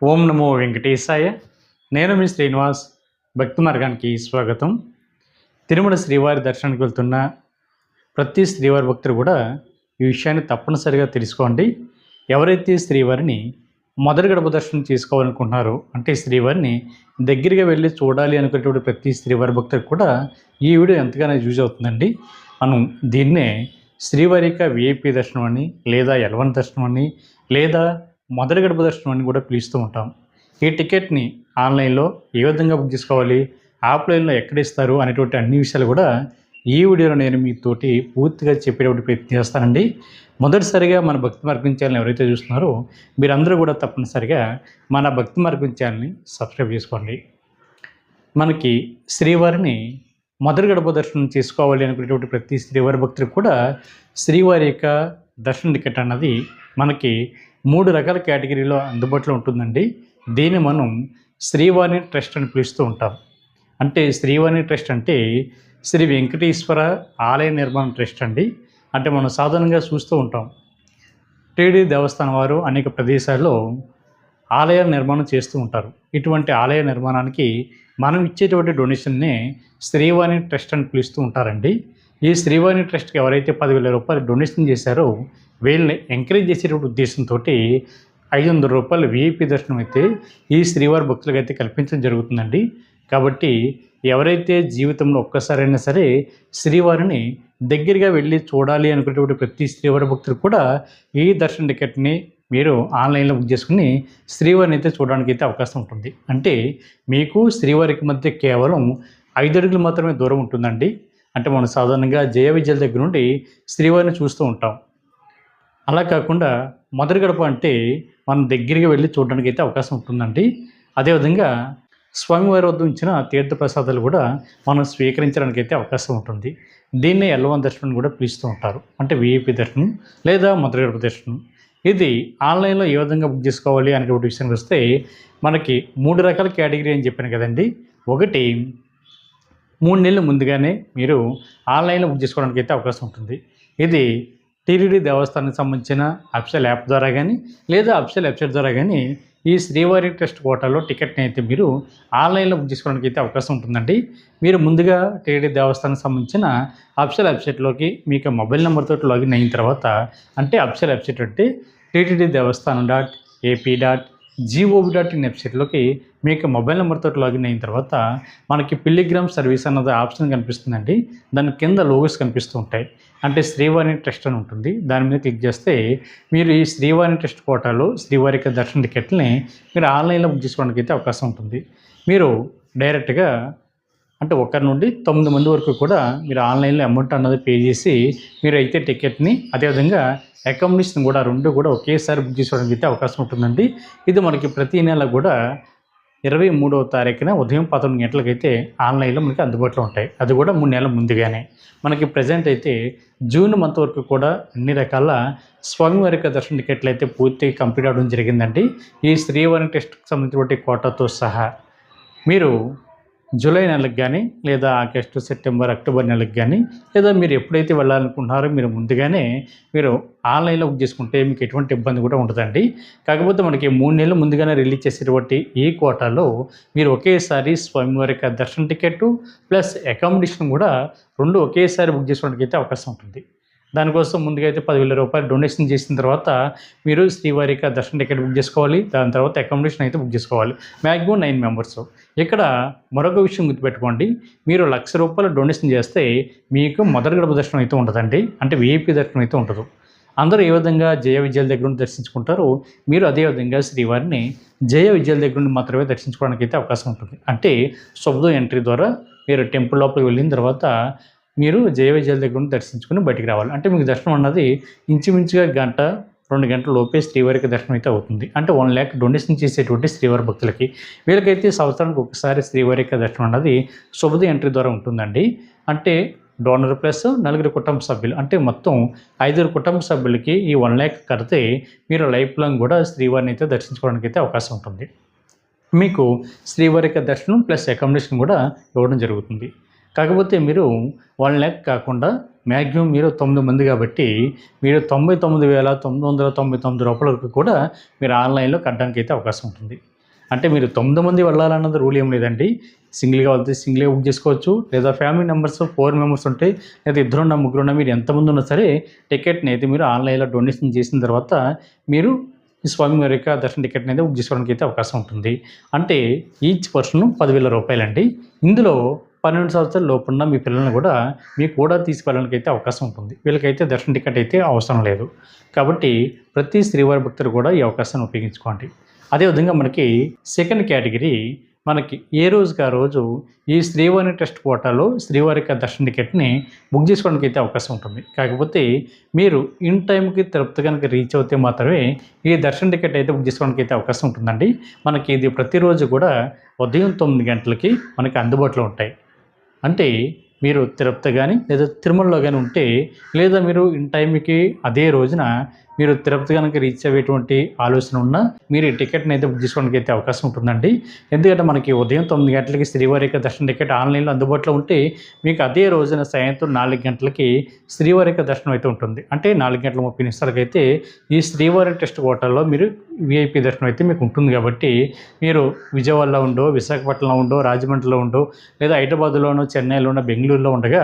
ఓం నమో వెంకటేశాయ. నేను మీ శ్రీనివాస్. భక్తి మార్గానికి స్వాగతం. తిరుమల శ్రీవారి దర్శనానికి వెళ్తున్న ప్రతి శ్రీవారి భక్తులు కూడా ఈ విషయాన్ని తప్పనిసరిగా తెలుసుకోండి. ఎవరైతే శ్రీవారిని మొదటి గడప దర్శనం చేసుకోవాలనుకుంటున్నారో, అంటే శ్రీవారిని దగ్గరగా వెళ్ళి చూడాలి అనుకునేటువంటి ప్రతి శ్రీవారి భక్తులకు కూడా ఈ వీడియో ఎంతగానో యూజ్ అవుతుందండి. మనం దీన్నే శ్రీవారి యొక్క విఐపి దర్శనం అని, లేదా L1 దర్శనం అని, లేదా మొదటి గడప దర్శనం అని కూడా పిలుస్తూ ఉంటాం. ఈ టికెట్ని ఆన్లైన్లో ఏ విధంగా బుక్ చేసుకోవాలి, ఆఫ్లైన్లో ఎక్కడ ఇస్తారు అనేటువంటి అన్ని విషయాలు కూడా ఈ వీడియోలో నేను మీతోటి పూర్తిగా చెప్పేటువంటి ప్రయత్నం చేస్తానండి. మొదటిసారిగా మన భక్తి మార్గం ఛానల్ ఎవరైతే చూస్తున్నారో మీరందరూ కూడా తప్పనిసరిగా మన భక్తి మార్గం ఛానల్ని సబ్స్క్రైబ్ చేసుకోండి. మనకి శ్రీవారిని మొదటి గడప దర్శనం చేసుకోవాలి అనుకునేటువంటి ప్రతి శ్రీవారి భక్తులకు కూడా శ్రీవారి యొక్క దర్శన టికెట్ అన్నది మనకి 3 రకాల కేటగిరీలో అందుబాటులో ఉంటుందండి. దీన్ని మనం శ్రీవాణి ట్రస్ట్ అని పిలుస్తూ ఉంటాం. అంటే శ్రీవాణి ట్రస్ట్ అంటే శ్రీ వెంకటేశ్వర ఆలయ నిర్మాణ ట్రస్ట్ అండి. అంటే మనం సాధారణంగా చూస్తూ ఉంటాం, టీటీడీ దేవస్థానం వారు అనేక ప్రదేశాల్లో ఆలయాల నిర్మాణం చేస్తూ ఉంటారు. ఇటువంటి ఆలయ నిర్మాణానికి మనం ఇచ్చేటువంటి డొనేషన్నే శ్రీవాణి ట్రస్ట్ అని పిలుస్తూ ఉంటారండి. ఈ శ్రీవాణి ట్రస్ట్కి ఎవరైతే 10,000 రూపాయలు డొనేషన్ చేశారో వీళ్ళని ఎంకరేజ్ చేసేటువంటి ఉద్దేశంతో 500 రూపాయలు విఐపి దర్శనం అయితే ఈ శ్రీవారి భక్తులకు అయితే కల్పించడం జరుగుతుందండి. కాబట్టి ఎవరైతే జీవితంలో ఒక్కసారైనా సరే శ్రీవారిని దగ్గరగా వెళ్ళి చూడాలి అనుకునేటువంటి ప్రతి శ్రీవారి భక్తులు కూడా ఈ దర్శన టికెట్ని మీరు ఆన్లైన్లో బుక్ చేసుకుని శ్రీవారిని అయితే చూడడానికి అయితే అవకాశం ఉంటుంది. అంటే మీకు శ్రీవారికి మధ్య కేవలం 5 అడుగులు మాత్రమే దూరం ఉంటుందండి. అంటే మనం సాధారణంగా జయ విజయాల దగ్గర నుండి శ్రీవారిని చూస్తూ ఉంటాం. అలా కాకుండా మొదటి గడప అంటే మనం దగ్గరగా వెళ్ళి చూడడానికి అయితే అవకాశం ఉంటుందండి. అదేవిధంగా స్వామివారి వద్ద ఉంచిన తీర్థప్రసాదాలు కూడా మనం స్వీకరించడానికి అయితే అవకాశం ఉంటుంది. దీన్నే L1 దర్శనం కూడా పిలుస్తూ ఉంటారు. అంటే విఐపి దర్శనం లేదా మొదటి గడప దర్శనం. ఇది ఆన్లైన్లో ఏ విధంగా బుక్ చేసుకోవాలి అనేటువంటి విషయానికి వస్తే మనకి 3 రకాల కేటగిరీ అని చెప్పాను కదండి. ఒకటి 3 నెలలు ముందుగానే మీరు ఆన్లైన్లో బుక్ చేసుకోవడానికి అయితే అవకాశం ఉంటుంది. ఇది టీటీడీ దేవస్థానానికి సంబంధించిన అఫీషియల్ యాప్ ద్వారా కానీ, లేదా అఫీషియల్ వెబ్సైట్ ద్వారా కానీ ఈ శ్రీవారి ట్రస్ట్ కోటాలో టికెట్ని అయితే మీరు ఆన్లైన్లో బుక్ చేసుకోవడానికి అయితే అవకాశం ఉంటుందండి. మీరు ముందుగా టీటీడీ దేవస్థానానికి సంబంధించిన అఫీషియల్ వెబ్సైట్లోకి మీకు మొబైల్ నెంబర్తో లాగిన్ అయిన తర్వాత, అంటే అఫీషియల్ వెబ్సైట్ అంటే టీటీడీ దేవస్థానం .ap.gov.in వెబ్సైట్లోకి మీకు మొబైల్ నెంబర్తో లాగిన్ అయిన తర్వాత మనకి పిల్లిగ్రామ్ సర్వీస్ అన్నది ఆప్షన్ కనిపిస్తుందండి. దాని కింద లోగోస్ కనిపిస్తూ ఉంటాయి. అంటే శ్రీవాణి ట్రస్ట్ అని ఉంటుంది. దాని మీద క్లిక్ చేస్తే మీరు ఈ శ్రీవాణి ట్రస్ట్ కోటాలో శ్రీవారి యొక్క దర్శన టికెట్ని మీరు ఆన్లైన్లో బుక్ చేసుకోవడానికి అయితే అవకాశం ఉంటుంది. మీరు డైరెక్ట్గా అంటే 1 నుండి 9 మంది వరకు కూడా మీరు ఆన్లైన్లో అమౌంట్ అన్నది పే చేసి మీరు అయితే టికెట్ని, అదేవిధంగా అకామిడేషన్ కూడా 2 కూడా ఒకేసారి బుక్ చేసుకోవడానికి అయితే అవకాశం ఉంటుందండి. ఇది మనకి ప్రతి నెల కూడా 23వ తారీఖున ఉదయం 11 గంటలకైతే ఆన్లైన్లో మనకి అందుబాటులో ఉంటాయి. అది కూడా 3 నెలల ముందుగానే. మనకి ప్రజెంట్ అయితే జూన్ మంత్ వరకు కూడా అన్ని రకాల స్వామివారి యొక్క దర్శన టికెట్లు అయితే పూర్తిగా కంప్లీట్ అవ్వడం జరిగిందండి. ఈ శ్రీవారి టెస్ట్కి సంబంధించిన కోటాతో సహా మీరు జూలై నెలకు కానీ, లేదా ఆగస్టు, సెప్టెంబర్, అక్టోబర్ నెలకు కానీ, లేదా మీరు ఎప్పుడైతే వెళ్ళాలనుకుంటున్నారో మీరు ముందుగానే మీరు ఆన్లైన్లో బుక్ చేసుకుంటే మీకు ఎటువంటి ఇబ్బంది కూడా ఉండదండి. కాకపోతే మనకి 3 నెలలు ముందుగానే రిలీజ్ చేసేటువంటి ఈ కోటాలో మీరు ఒకేసారి స్వామివారి యొక్క దర్శన టికెట్ ప్లస్ అకామిడేషన్ కూడా 2 ఒకేసారి బుక్ చేసుకోవడానికి అయితే అవకాశం ఉంటుంది. దానికోసం ముందుగా అయితే 10,000 రూపాయలు డొనేషన్ చేసిన తర్వాత మీరు శ్రీవారి యొక్క దర్శన టికెట్ బుక్ చేసుకోవాలి. దాని తర్వాత అకామిడేషన్ అయితే బుక్ చేసుకోవాలి. Maximum 9 members. ఇక్కడ మరొక విషయం గుర్తుపెట్టుకోండి, మీరు ₹1,00,000 డొనేషన్ చేస్తే మీకు మొదటి గడప దర్శనం అయితే ఉండదండి. అంటే విఐపి దర్శనం అయితే ఉండదు. అందరూ ఏ విధంగా జయ విజయాల దగ్గర నుండి దర్శించుకుంటారో మీరు అదేవిధంగా శ్రీవారిని జయ విజయాల దగ్గర నుండి మాత్రమే దర్శించుకోవడానికి అయితే అవకాశం ఉంటుంది. అంటే శుభ్ద ఎంట్రీ ద్వారా మీరు టెంపుల్ లోపలికి వెళ్ళిన తర్వాత మీరు జయ విజయాల దగ్గర నుండి దర్శించుకుని బయటికి రావాలి. అంటే మీకు దర్శనం అన్నది ఇంచుమించుగా 1-2 గంటల లోపే శ్రీవారికి దర్శనం అయితే అవుతుంది. అంటే 1 lakh డొనేషన్ చేసేటువంటి శ్రీవారి భక్తులకి వీళ్ళకైతే సంవత్సరానికి ఒకసారి శ్రీవారి యొక్క దర్శనం అన్నది శుభద ఎంట్రీ ద్వారా ఉంటుందండి. అంటే డోనర్ ప్లస్ 4 కుటుంబ సభ్యులు, అంటే మొత్తం 5 కుటుంబ సభ్యులకి ఈ 1 lakh కడితే మీరు లైఫ్ లాంగ్ కూడా శ్రీవారిని అయితే దర్శించుకోవడానికి అయితే అవకాశం ఉంటుంది. మీకు శ్రీవారి యొక్క దర్శనం ప్లస్ అకామిడేషన్ కూడా ఇవ్వడం జరుగుతుంది. కాకపోతే మీరు 1 lakh కాకుండా మ్యాక్సిమం మీరు 9 మంది కాబట్టి మీరు 99,999 రూపాయల వరకు కూడా మీరు ఆన్లైన్లో కట్టడానికి అయితే అవకాశం ఉంటుంది. అంటే మీరు 9 మంది వెళ్ళాలన్నది రూల్ ఏం లేదండి. సింగిల్గా వెళ్తే సింగిల్గా బుక్ చేసుకోవచ్చు, లేదా ఫ్యామిలీ మెంబర్స్ 4 మెంబర్స్ ఉంటే, లేదా ఇద్దరున్నా ముగ్గురున్నా మీరు ఎంతమంది ఉన్నా సరే టికెట్ని అయితే మీరు ఆన్లైన్లో డొనేషన్ చేసిన తర్వాత మీరు ఈ స్వామివారి యొక్క దర్శన టికెట్ని అయితే బుక్ చేసుకోవడానికి అయితే అవకాశం ఉంటుంది. అంటే ఈచ్ పర్సన్ 10,000 రూపాయలండి. ఇందులో 12 సంవత్సరాల లోపున్న మీ పిల్లల్ని కూడా మీకు కూడా తీసుకెళ్ళడానికి అయితే అవకాశం ఉంటుంది. వీళ్ళకైతే దర్శన టికెట్ అయితే అవసరం లేదు. కాబట్టి ప్రతి శ్రీవారి భక్తులు కూడా ఈ అవకాశాన్ని ఉపయోగించుకోండి. అదేవిధంగా మనకి సెకండ్ కేటగిరీ, మనకి ఏ రోజుకి ఆ రోజు ఈ శ్రీవారి ట్రస్ట్ కోటాలో శ్రీవారి యొక్క దర్శన టికెట్ని బుక్ చేసుకోవడానికి అయితే అవకాశం ఉంటుంది. కాకపోతే మీరు ఇన్ టైంకి తిరుపతి కనుక రీచ్ అవుతే మాత్రమే ఈ దర్శన టికెట్ అయితే బుక్ చేసుకోవడానికి అయితే అవకాశం ఉంటుందండి. మనకి ఇది ప్రతిరోజు కూడా ఉదయం 9 గంటలకి మనకి అందుబాటులో ఉంటాయి. అంటే మీరు తిరుపతి కానీ లేదా తిరుమలలో కానీ ఉంటే, లేదా మీరు ఇన్ టైంకి అదే రోజున మీరు తిరుపతి కనుక రీచ్ అయ్యేటువంటి ఆలోచన ఉన్నా మీరు ఈ టికెట్ని అయితే బుక్ చేసుకోవడానికి అయితే అవకాశం ఉంటుందండి. ఎందుకంటే మనకి ఉదయం 9 గంటలకి శ్రీవారి యొక్క దర్శన టికెట్ ఆన్లైన్లో అందుబాటులో ఉంటే, మీకు అదే రోజున సాయంత్రం 4 గంటలకి శ్రీవారి యొక్క దర్శనం అయితే ఉంటుంది. అంటే 4:30 అయితే ఈ శ్రీవారి ట్రస్ట్ హోటల్లో మీరు విఐపి దర్శనం అయితే మీకు ఉంటుంది. కాబట్టి మీరు విజయవాడలో ఉండో, విశాఖపట్నంలో ఉండో, రాజమండ్రిలో ఉండో, లేదా హైదరాబాద్లోనో, చెన్నైలోనో, బెంగళూరులో ఉండగా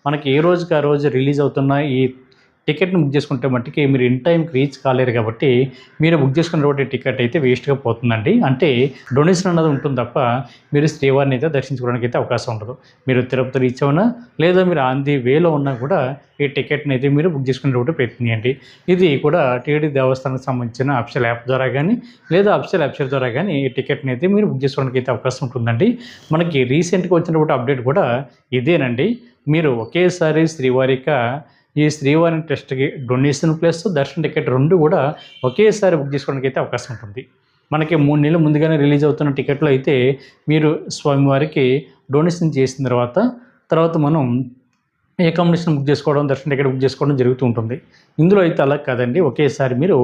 మనకి ఏ రోజుకి ఆ రోజు రిలీజ్ అవుతున్న ఈ టికెట్ని బుక్ చేసుకుంటే మట్టుకి మీరు ఇన్ టైంకి రీచ్ కాలేరు. కాబట్టి మీరు బుక్ చేసుకున్నటువంటి టికెట్ అయితే వేస్ట్గా పోతుందండి. అంటే డొనేషన్ అన్నది ఉంటుంది తప్ప మీరు శ్రీవారిని అయితే దర్శించుకోవడానికి అయితే అవకాశం ఉండదు. మీరు తిరుపతి రీచ్ అవునా, లేదా మీరు ఆన్ ది వేలో ఉన్నా కూడా ఈ టికెట్ని అయితే మీరు బుక్ చేసుకునేటువంటి ప్రయత్నం చేయండి. ఇది కూడా టీటీడీ దేవస్థానానికి సంబంధించిన అఫీషియల్ యాప్ ద్వారా కానీ, లేదా అఫీషియల్ వెబ్సైట్ ద్వారా కానీ ఈ టికెట్ని అయితే మీరు బుక్ చేసుకోవడానికి అయితే అవకాశం ఉంటుందండి. మనకి రీసెంట్గా వచ్చినటువంటి అప్డేట్ కూడా ఇదేనండి. మీరు ఒకేసారి ఈ శ్రీవారి ట్రస్ట్కి డొనేషన్ ప్లస్ దర్శన టికెట్ 2 కూడా ఒకేసారి బుక్ చేసుకోవడానికి అయితే అవకాశం ఉంటుంది. మనకి 3 నెలలు ముందుగానే రిలీజ్ అవుతున్న టికెట్లు అయితే మీరు స్వామివారికి డొనేషన్ చేసిన తర్వాత మనం అకామిడేషన్ బుక్ చేసుకోవడం, దర్శన టికెట్ బుక్ చేసుకోవడం జరుగుతూ ఉంటుంది. ఇందులో అయితే అలా కాదండి. ఒకేసారి మీరు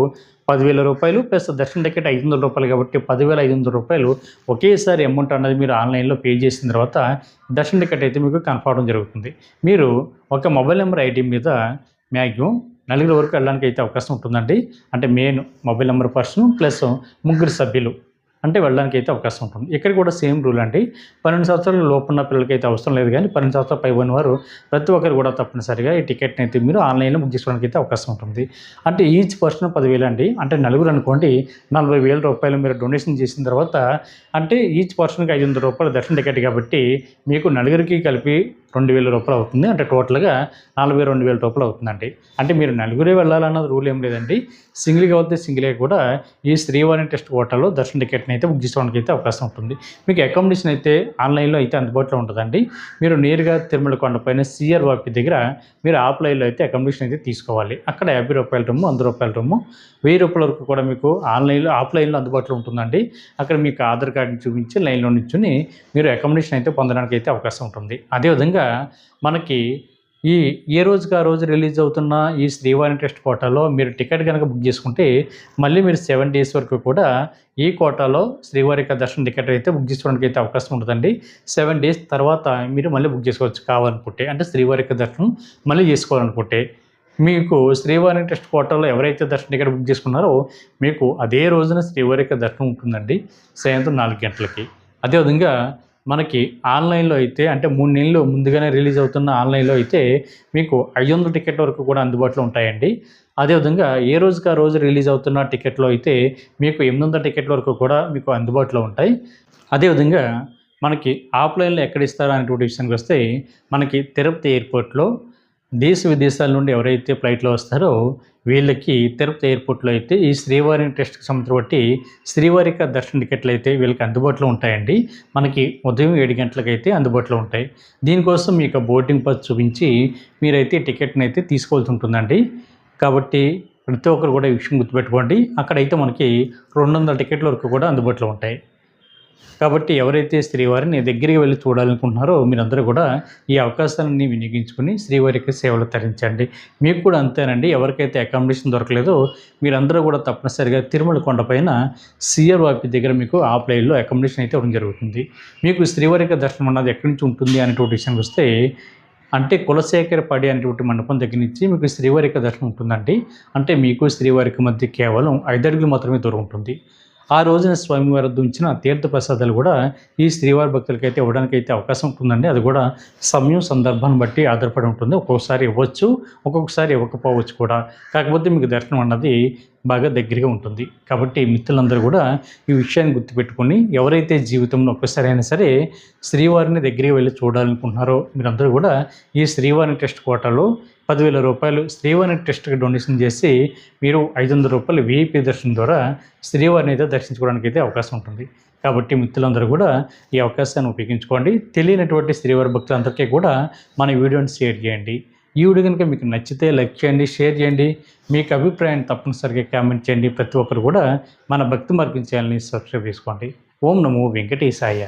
10,000 రూపాయలు ప్లస్ దర్శన టికెట్ 500 రూపాయలు కాబట్టి 10,500 రూపాయలు ఒకేసారి అమౌంట్ అన్నది మీరు ఆన్లైన్లో పే చేసిన తర్వాత దర్శన టికెట్ అయితే మీకు కన్ఫర్మ్ జరుగుతుంది. మీరు ఒక మొబైల్ నెంబర్ ఐడి మీద మ్యాక్సిమం 4 వరకు వెళ్ళడానికి అయితే అవకాశం ఉంటుందండి. అంటే main mobile number person plus 3 సభ్యులు అంటే వెళ్ళడానికి అయితే అవకాశం ఉంటుంది. ఇక్కడ కూడా సేమ్ రూల్ అండి. 12 సంవత్సరాల లోపున్న పిల్లలకి అయితే అవసరం లేదు, కానీ 12 సంవత్సరాల పైబడిన వారు ప్రతి ఒక్కరు కూడా తప్పనిసరిగా ఈ టికెట్ని అయితే మీరు ఆన్లైన్లో బుక్ చేసుకోవడానికి అయితే అవకాశం ఉంటుంది. అంటే ఈచ్ పర్సన్ 10,000 అండి. అంటే నలుగురు అనుకోండి 40,000 రూపాయలు మీరు డొనేషన్ చేసిన తర్వాత, అంటే ఈచ్ పర్సన్కి 500 రూపాయలు దర్శన టికెట్ కాబట్టి మీకు నలుగురికి కలిపి 2,000 రూపాయలు అవుతుంది. అంటే టోటల్గా 42,000 రూపాయలు అవుతుందండి. అంటే మీరు నలుగురే వెళ్ళాలన్నది రూల్ ఏం లేదండి. సింగిల్గా వెళ్తే సింగిల్గా కూడా ఈ శ్రీవారి ట్రస్ట్ హోటల్లో దర్శన టికెట్ని అయితే బుక్ చేసుకోవడానికి అయితే అవకాశం ఉంటుంది. మీకు అకామిడేషన్ అయితే ఆన్లైన్లో అయితే అందుబాటులో ఉంటుందండి. మీరు నేరుగా తిరుమల కొండపైన సిఆర్ వాపి దగ్గర మీరు ఆఫ్లైన్లో అయితే అకామిడేషన్ అయితే తీసుకోవాలి. అక్కడ 50 రూపాయల రూము, 100 రూపాయల రూము, 1000 రూపాయల వరకు కూడా మీకు ఆఫ్లైన్లో అందుబాటులో ఉంటుందండి. అక్కడ మీకు ఆధార్ కార్డుని చూపించి లైన్లో నిల్చుని మీరు అకామిడేషన్ అయితే పొందడానికి అయితే అవకాశం ఉంటుంది. అదేవిధంగా మనకి ఏ రోజుకి ఆ రోజు రిలీజ్ అవుతున్న ఈ శ్రీవారి ట్రస్ట్ కోటాలో మీరు టికెట్ కనుక బుక్ చేసుకుంటే మళ్ళీ మీరు 7 డేస్ వరకు కూడా ఈ కోటాలో శ్రీవారి యొక్క దర్శన టికెట్ అయితే బుక్ చేసుకోవడానికి అయితే అవకాశం ఉంటుందండి. 7 డేస్ తర్వాత మీరు మళ్ళీ బుక్ చేసుకోవచ్చు కావాలనుకుంటే. అంటే శ్రీవారి యొక్క దర్శనం మళ్ళీ చేసుకోవాలనుకుంటే మీకు శ్రీవారి ట్రస్ట్ కోటాలో ఎవరైతే దర్శన టికెట్ బుక్ చేసుకున్నారో మీకు అదే రోజున శ్రీవారి యొక్క దర్శనం ఉంటుందండి సాయంత్రం 4 గంటలకి. అదేవిధంగా మనకి ఆన్లైన్లో అయితే అంటే 3 నెలలు ముందుగానే రిలీజ్ అవుతున్న ఆన్లైన్లో అయితే మీకు 500 టికెట్ వరకు కూడా అందుబాటులో ఉంటాయండి. అదేవిధంగా ఏ రోజుకి ఆ రోజు రిలీజ్ అవుతున్న టికెట్లో అయితే మీకు 800 టికెట్ల వరకు కూడా మీకు అందుబాటులో ఉంటాయి. అదేవిధంగా మనకి ఆఫ్లైన్లో ఎక్కడ ఇస్తారో అనేటువంటి విషయానికి వస్తే, మనకి తిరుపతి ఎయిర్పోర్ట్లో దేశ విదేశాల నుండి ఎవరైతే ఫ్లైట్లో వస్తారో వీళ్ళకి తిరుపతి ఎయిర్పోర్ట్లో అయితే ఈ శ్రీవారి ట్రస్ట్కి సంబంధించి బట్టి శ్రీవారి యొక్క దర్శన టికెట్లు అయితే వీళ్ళకి అందుబాటులో ఉంటాయండి. మనకి ఉదయం 7 గంటలకైతే అందుబాటులో ఉంటాయి. దీనికోసం మీకు బోర్డింగ్ పాస్ చూపించి మీరైతే టికెట్ని అయితే తీసుకోవాల్సి ఉంటుందండి. కాబట్టి ప్రతి ఒక్కరు కూడా ఈ విషయం గుర్తుపెట్టుకోండి. అక్కడైతే మనకి 200 టికెట్ల వరకు కూడా అందుబాటులో ఉంటాయి. కాబట్టి ఎవరైతే శ్రీవారిని దగ్గరికి వెళ్ళి చూడాలనుకుంటున్నారో మీరందరూ కూడా ఈ అవకాశాలన్నీ వినియోగించుకొని శ్రీవారికి సేవలు తరించండి. మీకు కూడా అంతేనండి. ఎవరికైతే అకామిడేషన్ దొరకలేదో మీరందరూ కూడా తప్పనిసరిగా తిరుమల కొండపైన సిఆర్ వాపి దగ్గర మీకు ఆఫ్లైన్లో అకామిడేషన్ అయితే ఇవ్వడం జరుగుతుంది. మీకు శ్రీవారికి దర్శనం అన్నది ఎక్కడి నుంచి ఉంటుంది అనేటువంటి విషయానికి వస్తే, అంటే కులశేఖరపడి అనేటువంటి మండపం దగ్గర నుంచి మీకు శ్రీవారికి దర్శనం ఉంటుందండి. అంటే మీకు శ్రీవారికి మధ్య కేవలం 5 అడుగులు మాత్రమే దూరం ఉంటుంది. ఆ రోజున స్వామివారి వద్ద ఉంచిన తీర్థ ప్రసాదాలు కూడా ఈ శ్రీవారి భక్తులకైతే ఇవ్వడానికి అయితే అవకాశం ఉంటుందండి. అది కూడా సమయం సందర్భాన్ని బట్టి ఆధారపడి ఉంటుంది. ఒక్కొక్కసారి ఇవ్వచ్చు, ఒక్కొక్కసారి ఇవ్వకపోవచ్చు కూడా. కాకపోతే మీకు దర్శనం అన్నది బాగా దగ్గరగా ఉంటుంది. కాబట్టి మిత్రులందరూ కూడా ఈ విషయాన్ని గుర్తుపెట్టుకొని ఎవరైతే జీవితంలో ఒక్కసారి అయినా సరే శ్రీవారిని దగ్గరికి వెళ్ళి చూడాలనుకుంటున్నారో మీరందరూ కూడా ఈ శ్రీవారి ట్రస్ట్ కోటాలో 10,000 రూపాయలు శ్రీవారి ట్రస్ట్కి డొనేషన్ చేసి మీరు 500 రూపాయలు వీఐపీ దర్శనం ద్వారా శ్రీవారిని అయితే దర్శించుకోవడానికి అయితే అవకాశం ఉంటుంది. కాబట్టి మిత్రులందరూ కూడా ఈ అవకాశాన్ని ఉపయోగించుకోండి. తెలియనటువంటి శ్రీవారి భక్తులందరికీ కూడా మన వీడియోని షేర్ చేయండి. ఈ వీడియో కనుక మీకు నచ్చితే లైక్ చేయండి, షేర్ చేయండి. మీకు అభిప్రాయాన్ని తప్పనిసరిగా కామెంట్ చేయండి. ప్రతి ఒక్కరు కూడా మన భక్తి మార్గం ఛానల్ని సబ్స్క్రైబ్ చేసుకోండి. ఓం నమో వెంకటేశాయ.